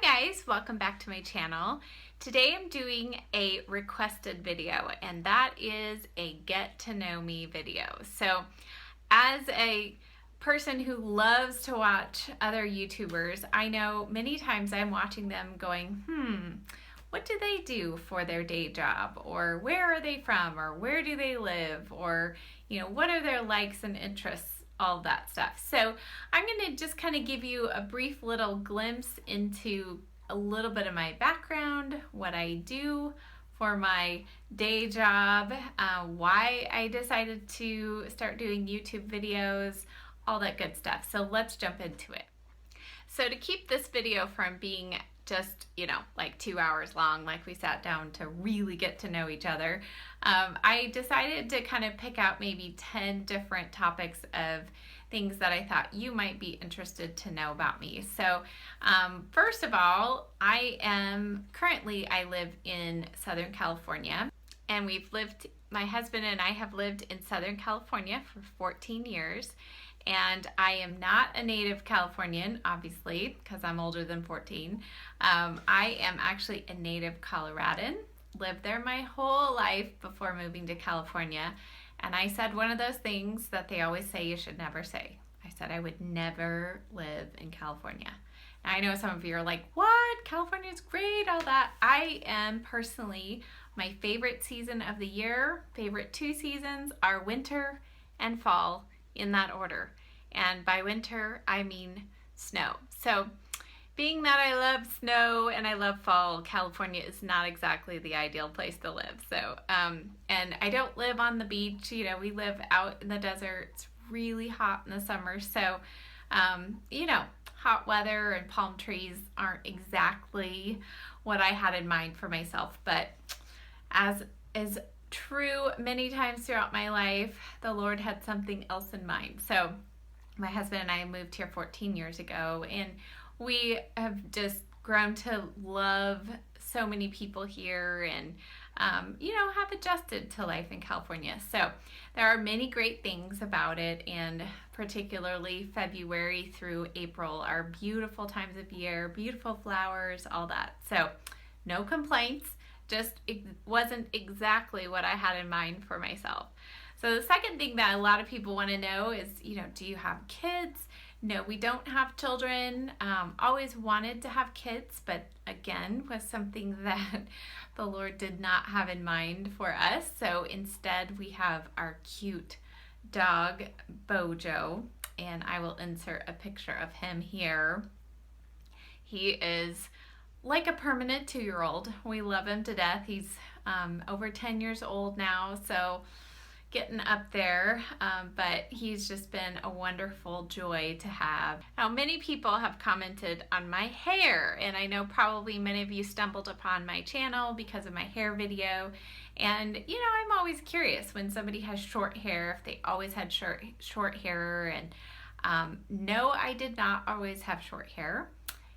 guys, welcome back to my channel. Today I'm doing a requested video, and that is a get to know me video. So as a person who loves to watch other YouTubers, I know many times I'm watching them going, what do they do for their day job? Or where are they from? Or where do they live? Or, what are their likes and interests? All that stuff. So I'm going to just kind of give you a brief little glimpse into a little bit of my background, what I do for my day job, why I decided to start doing YouTube videos, all that good stuff. So let's jump into it. So to keep this video from being just, like 2 hours long, like we sat down to really get to know each other, I decided to kind of pick out maybe 10 different topics of things that I thought you might be interested to know about me. So first of all, I live in Southern California, and my husband and I have lived in Southern California for 14 years. And I am not a native Californian, obviously, because I'm older than 14. I am actually a native Coloradan, lived there my whole life before moving to California. And I said one of those things that they always say you should never say. I said I would never live in California. And I know some of you are like, what? California's great, all that. I am personally, my favorite season of the year, favorite two seasons are winter and fall, in that order. And by winter, I mean snow. So being that I love snow and I love fall, California is not exactly the ideal place to live. So, and I don't live on the beach. We live out in the desert. It's really hot in the summer. So, hot weather and palm trees aren't exactly what I had in mind for myself. But as is true many times throughout my life, the Lord had something else in mind. So my husband and I moved here 14 years ago, and we have just grown to love so many people here and, have adjusted to life in California. So there are many great things about it, and particularly February through April are beautiful times of year, beautiful flowers, all that. So no complaints. Just it wasn't exactly what I had in mind for myself. So the second thing that a lot of people want to know is, do you have kids? No, we don't have children. Always wanted to have kids, but again, was something that the Lord did not have in mind for us. So instead, we have our cute dog, Bojo, and I will insert a picture of him here. He is like a permanent 2-year-old. We love him to death. He's over 10 years old now, so getting up there, but he's just been a wonderful joy to have. Now, many people have commented on my hair, and I know probably many of you stumbled upon my channel because of my hair video, and I'm always curious when somebody has short hair, if they always had short hair, and no, I did not always have short hair.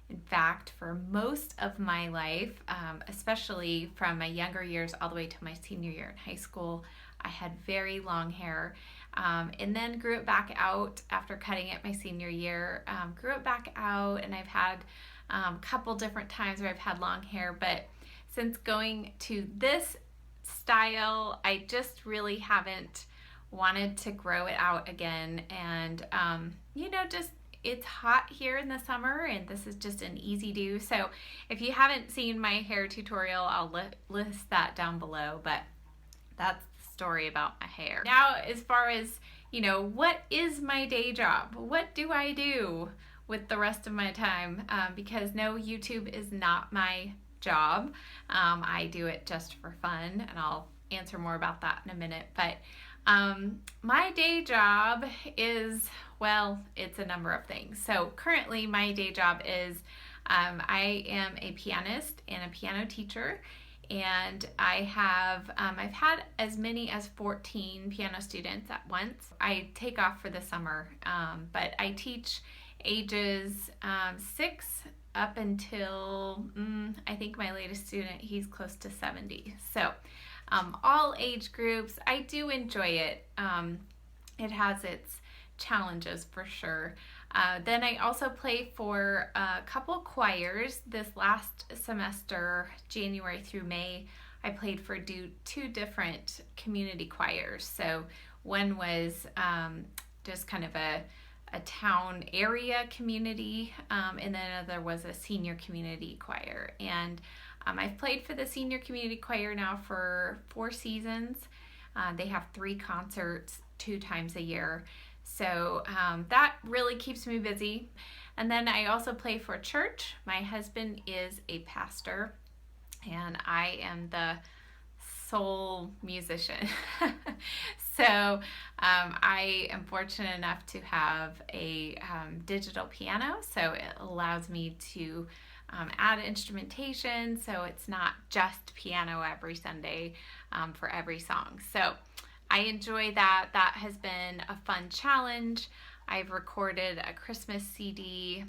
In fact, for most of my life, especially from my younger years all the way to my senior year in high school, I had very long hair, and then grew it back out after cutting it my senior year, grew it back out, and I've had a couple different times where I've had long hair, but since going to this style, I just really haven't wanted to grow it out again, and it's hot here in the summer, and this is just an easy do. So if you haven't seen my hair tutorial, I'll list that down below, but that's the story about my hair. Now, as far as, what is my day job? What do I do with the rest of my time? Because no, YouTube is not my job. I do it just for fun, and I'll answer more about that in a minute. But my day job is, it's a number of things. So currently my day job is I am a pianist and a piano teacher, and I've had as many as 14 piano students at once. I take off for the summer, but I teach ages 6 up until I think my latest student, he's close to 70. So all age groups. I do enjoy it. It has its challenges for sure. Then I also play for a couple choirs. This last semester, January through May, I played for two different community choirs. So one was just kind of a town area community, and then another was a senior community choir. And I've played for the senior community choir now for 4 seasons. They have 3 concerts 2 times a year. So that really keeps me busy. And then I also play for church. My husband is a pastor, and I am the sole musician. So I am fortunate enough to have a digital piano, so it allows me to add instrumentation, so it's not just piano every Sunday for every song. So I enjoy that. That has been a fun challenge. I've recorded a Christmas CD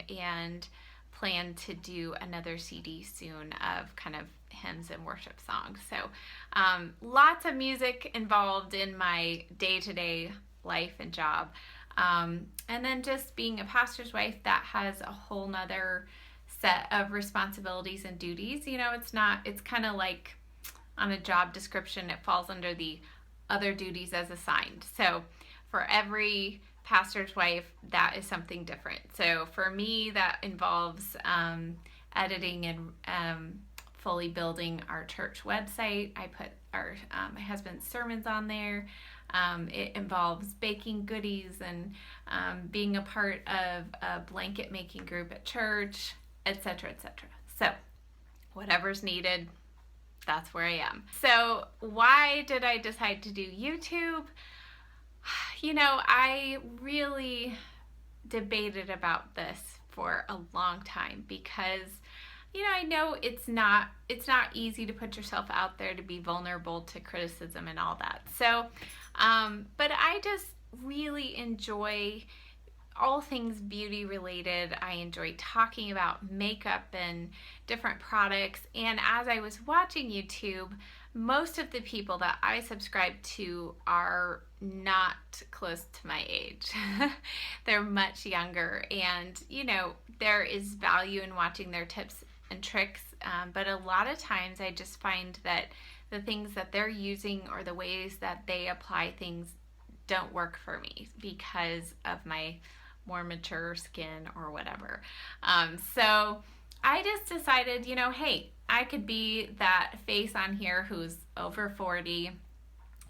and plan to do another CD soon of kind of hymns and worship songs. So lots of music involved in my day-to-day life and job. And then just being a pastor's wife, that has a whole nother set of responsibilities and duties. You know, it's kind of like on a job description, it falls under the other duties as assigned. So for every pastor's wife, that is something different. So for me, that involves editing and fully building our church website. I put my husband's sermons on there. It involves baking goodies and being a part of a blanket making group at church, etc., etc. So whatever's needed, that's where I am. So why did I decide to do YouTube? You know, I really debated about this for a long time because, you know, I know it's not easy to put yourself out there, to be vulnerable to criticism and all that. So, but I just really enjoy all things beauty related. I enjoy talking about makeup and different products. And as I was watching YouTube, most of the people that I subscribe to are not close to my age. They're much younger, and you know, there is value in watching their tips and tricks, but a lot of times I just find that the things that they're using or the ways that they apply things don't work for me because of my more mature skin or whatever. So I just decided, you know, hey, I could be that face on here who's over 40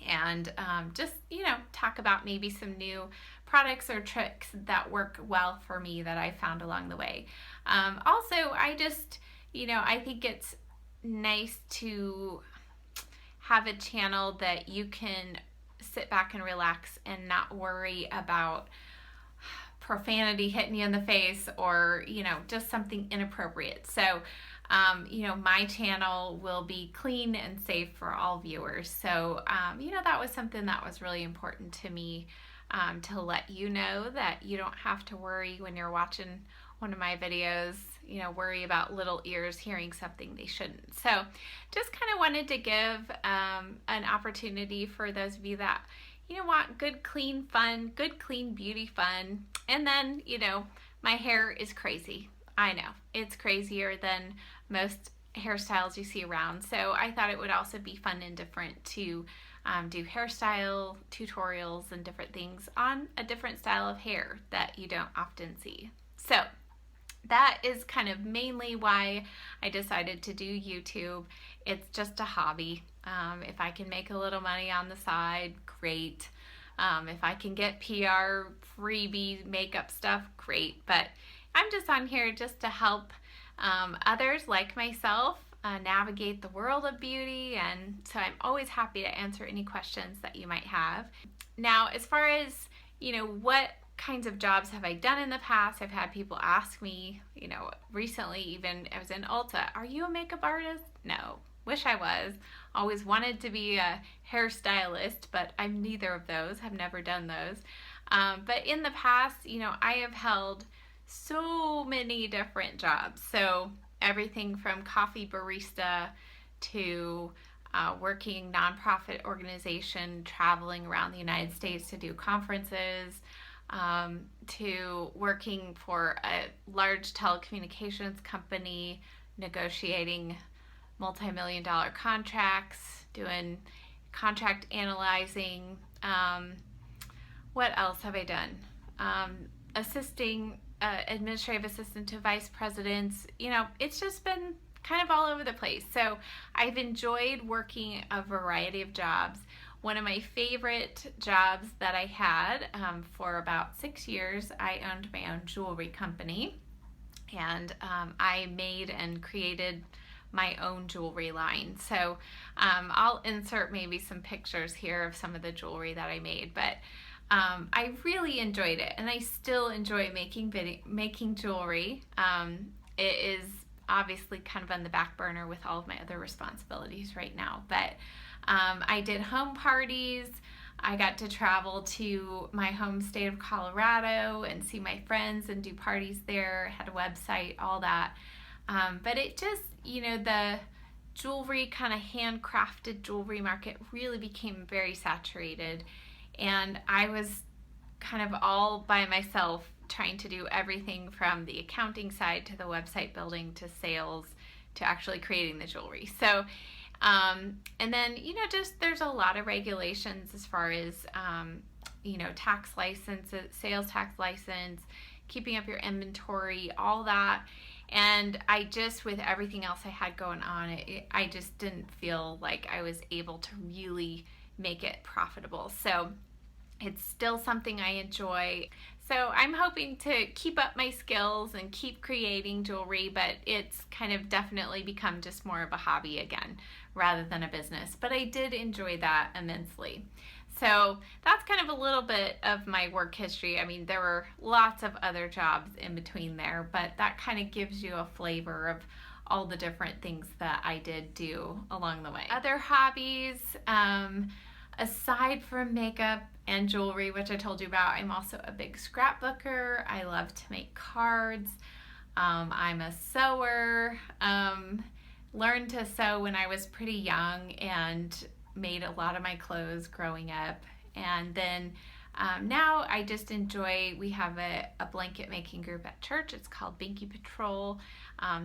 and just, you know, talk about maybe some new products or tricks that work well for me that I found along the way. Also, I just, you know, I think it's nice to have a channel that you can sit back and relax and not worry about profanity hitting you in the face or, you know, just something inappropriate. So, you know, my channel will be clean and safe for all viewers. So, you know, that was something that was really important to me, to let you know that you don't have to worry when you're watching one of my videos, you know, worry about little ears hearing something they shouldn't. So just kind of wanted to give an opportunity for those of you that, you know, want good, clean fun, good, clean beauty fun. And then, you know, my hair is crazy. I know, it's crazier than most hairstyles you see around. So I thought it would also be fun and different to do hairstyle tutorials and different things on a different style of hair that you don't often see. So that is kind of mainly why I decided to do YouTube. It's just a hobby. If I can make a little money on the side, great. If I can get PR freebie makeup stuff, great. But I'm just on here just to help others like myself navigate the world of beauty, and so I'm always happy to answer any questions that you might have. Now, as far as, you know, what kinds of jobs have I done in the past, I've had people ask me, you know, recently even I was in Ulta, are you a makeup artist? No, wish I was. Always wanted to be a hairstylist, but I'm neither of those, have never done those. But in the past, you know, I have held so many different jobs. So everything from coffee barista to working nonprofit organization, traveling around the United States to do conferences, to working for a large telecommunications company, negotiating multi-million dollar contracts, doing contract analyzing. What else have I done? Assisting administrative assistant to vice presidents. It's just been kind of all over the place. So I've enjoyed working a variety of jobs. One of my favorite jobs that I had for about 6 years, I owned my own jewelry company, and I made and created my own jewelry line. So I'll insert maybe some pictures here of some of the jewelry that I made, but I really enjoyed it, and I still enjoy making jewelry. It is obviously kind of on the back burner with all of my other responsibilities right now, but I did home parties. I got to travel to my home state of Colorado and see my friends and do parties there, had a website, all that. But it just, the jewelry, kind of handcrafted jewelry market really became very saturated. And I was kind of all by myself trying to do everything from the accounting side to the website building to sales to actually creating the jewelry. So, and then, just there's a lot of regulations as far as, tax licenses, sales tax license, keeping up your inventory, all that. And I just, with everything else I had going on, I just didn't feel like I was able to really make it profitable. So it's still something I enjoy. So I'm hoping to keep up my skills and keep creating jewelry, but it's kind of definitely become just more of a hobby again rather than a business. But I did enjoy that immensely. So that's kind of a little bit of my work history. I mean, there were lots of other jobs in between there, but that kind of gives you a flavor of all the different things that I did do along the way. Other hobbies, aside from makeup and jewelry, which I told you about, I'm also a big scrapbooker. I love to make cards. I'm a sewer. Learned to sew when I was pretty young and made a lot of my clothes growing up. And then now I just enjoy, we have a blanket making group at church. It's called Binky Patrol.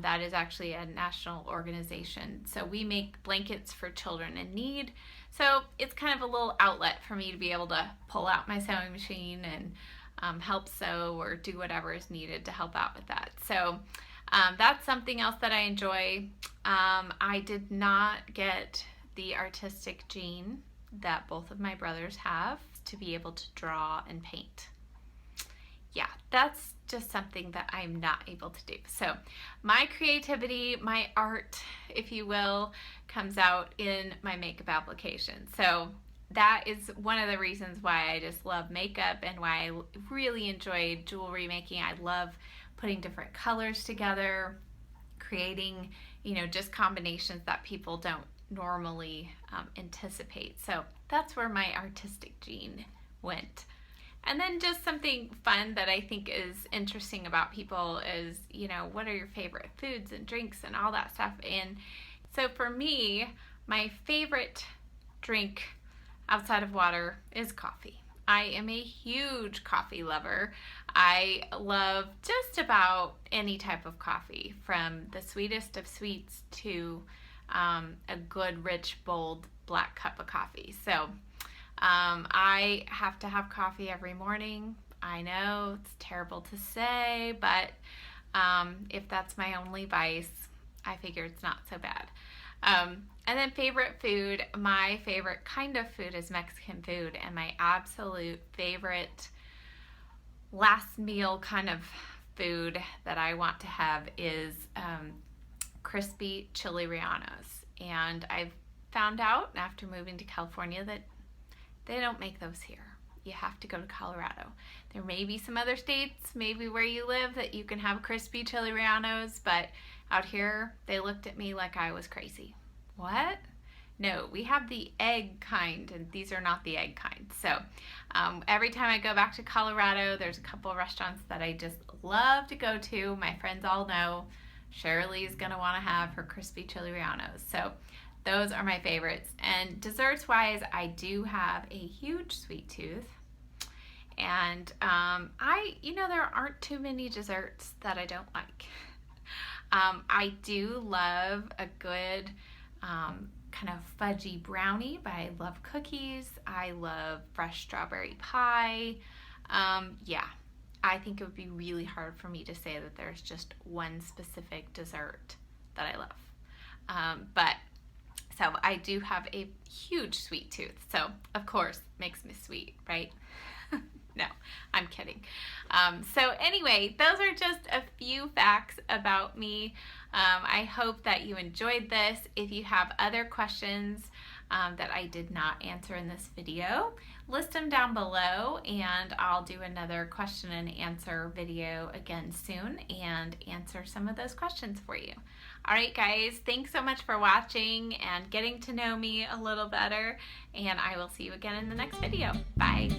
That is actually a national organization. So we make blankets for children in need. So it's kind of a little outlet for me to be able to pull out my sewing machine and help sew or do whatever is needed to help out with that. So that's something else that I enjoy. I did not get the artistic gene that both of my brothers have to be able to draw and paint. Yeah, that's just something that I'm not able to do. So my creativity, my art, if you will, comes out in my makeup application. So that is one of the reasons why I just love makeup and why I really enjoy jewelry making. I love putting different colors together, creating, just combinations that people don't normally anticipate. So that's where my artistic gene went. And then just something fun that I think is interesting about people is, what are your favorite foods and drinks and all that stuff. And so for me, my favorite drink outside of water is coffee. I am a huge coffee lover. I love just about any type of coffee, from the sweetest of sweets to a good, rich, bold black cup of coffee. So I have to have coffee every morning. I know it's terrible to say, but if that's my only vice, I figure it's not so bad. And then favorite food, my favorite kind of food is Mexican food, and my absolute favorite last meal kind of food that I want to have is crispy chili rellenos. And I've found out after moving to California that they don't make those here. You have to go to Colorado. There may be some other states, maybe where you live, that you can have crispy chili rellenos, but out here they looked at me like I was crazy. What? No, we have the egg kind, and these are not the egg kind. So every time I go back to Colorado, there's a couple of restaurants that I just love to go to. My friends all know Shirley's gonna want to have her crispy chili rellenos. So those are my favorites. And desserts wise, I do have a huge sweet tooth. And there aren't too many desserts that I don't like. I do love a good kind of fudgy brownie, but I love cookies. I love fresh strawberry pie. Yeah, I think it would be really hard for me to say that there's just one specific dessert that I love. So I do have a huge sweet tooth. So of course, makes me sweet, right? No, I'm kidding. So anyway, those are just a few facts about me. I hope that you enjoyed this. If you have other questions that I did not answer in this video, list them down below and I'll do another question and answer video again soon and answer some of those questions for you. All right, guys, thanks so much for watching and getting to know me a little better, and I will see you again in the next video. Bye.